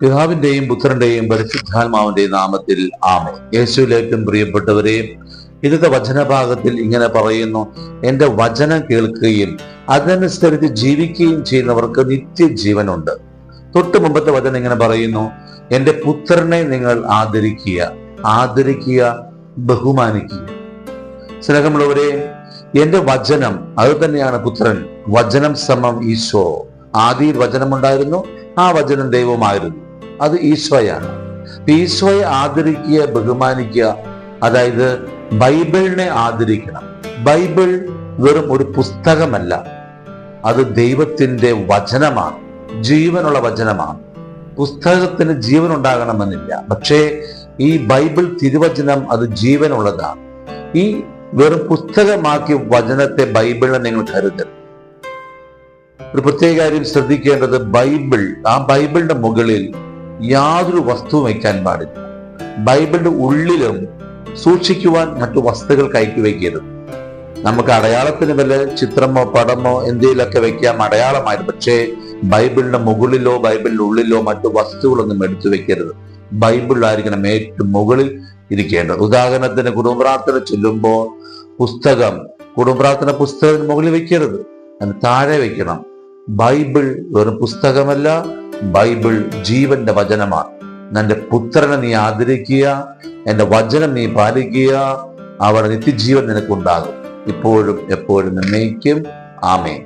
പിതാവിന്റെയും പുത്രന്റെയും പരിശുദ്ധാത്മാവിന്റെയും നാമത്തിൽ ആമേൻ. യേശുവിലേക്കും പ്രിയപ്പെട്ടവരെ, ഇന്നത്തെ വചനഭാഗത്തിൽ ഇങ്ങനെ പറയുന്നു, എന്റെ വചനം കേൾക്കുകയും അതനുസരിച്ച് ജീവിക്കുകയും ചെയ്യുന്നവർക്ക് നിത്യജീവനുണ്ട്. തൊട്ട് മുമ്പത്തെ വചനം ഇങ്ങനെ പറയുന്നു, എന്റെ പുത്രനെ നിങ്ങൾ ആദരിക്കുക, ബഹുമാനിക്കുക. സ്നേഹമുള്ളവരെ, എന്റെ വചനം അത് തന്നെയാണ് പുത്രൻ. വചനം സമം ഈശോ. ആദിയിൽ വചനമുണ്ടായിരുന്നു, ആ വചനം ദൈവമായിരുന്നു, അത് ഈശോയാണ്. ഈശോയെ ആദരിക്കുക, ബഹുമാനിക്കുക, അതായത് ബൈബിളിനെ ആദരിക്കണം. ബൈബിൾ വെറും ഒരു പുസ്തകമല്ല, അത് ദൈവത്തിന്റെ വചനമാണ്, ജീവനുള്ള വചനമാണ്. പുസ്തകത്തിന് ജീവൻ ഉണ്ടാകണമെന്നില്ല, പക്ഷേ ഈ ബൈബിൾ തിരുവചനം അത് ജീവനുള്ളതാണ്. ഈ വെറും പുസ്തകമാക്കി വചനത്തെ ബൈബിളിനെ നിങ്ങൾ കരുതരുത്. ഒരു പ്രത്യേക കാര്യം ശ്രദ്ധിക്കേണ്ടത്, ആ ബൈബിളിന്റെ മുകളിൽ യാതൊരു വസ്തുവും വയ്ക്കാൻ പാടില്ല. ബൈബിളിന്റെ ഉള്ളിലും സൂക്ഷിക്കുവാൻ മറ്റു വസ്തുക്കൾ കയറ്റി വയ്ക്കരുത്. നമുക്ക് അടയാളത്തിന് വല്ല ചിത്രമോ പടമോ എന്തെങ്കിലുമൊക്കെ വെക്കാം, അടയാളമായിട്ട്. പക്ഷേ ബൈബിളിന്റെ മുകളിലോ ബൈബിളിന്റെ ഉള്ളിലോ മറ്റു വസ്തുക്കളൊന്നും എടുത്തു വെക്കരുത്. ബൈബിളിലായിരിക്കണം ഏറ്റവും മുകളിൽ ഇരിക്കേണ്ടത്. ഉദാഹരണത്തിന് കുടുംബപ്രാർത്ഥന ചൊല്ലുമ്പോൾ കുടുംബപ്രാർത്ഥന പുസ്തകത്തിന് മുകളിൽ വെക്കരുത്, അതിന് താഴെ വെക്കണം. ബൈബിൾ വെറും പുസ്തകമല്ല, ബൈബിൾ ജീവന്റെ വചനമാണ്. എന്റെ പുത്രനെ നീ ആദരിക്കുക, എന്റെ വചനം നീ പാലിക്കുക, അവിടെ നിത്യജീവൻ നിനക്കുണ്ടാകും, ഇപ്പോഴും എപ്പോഴും എന്നേക്കും. ആമേൻ.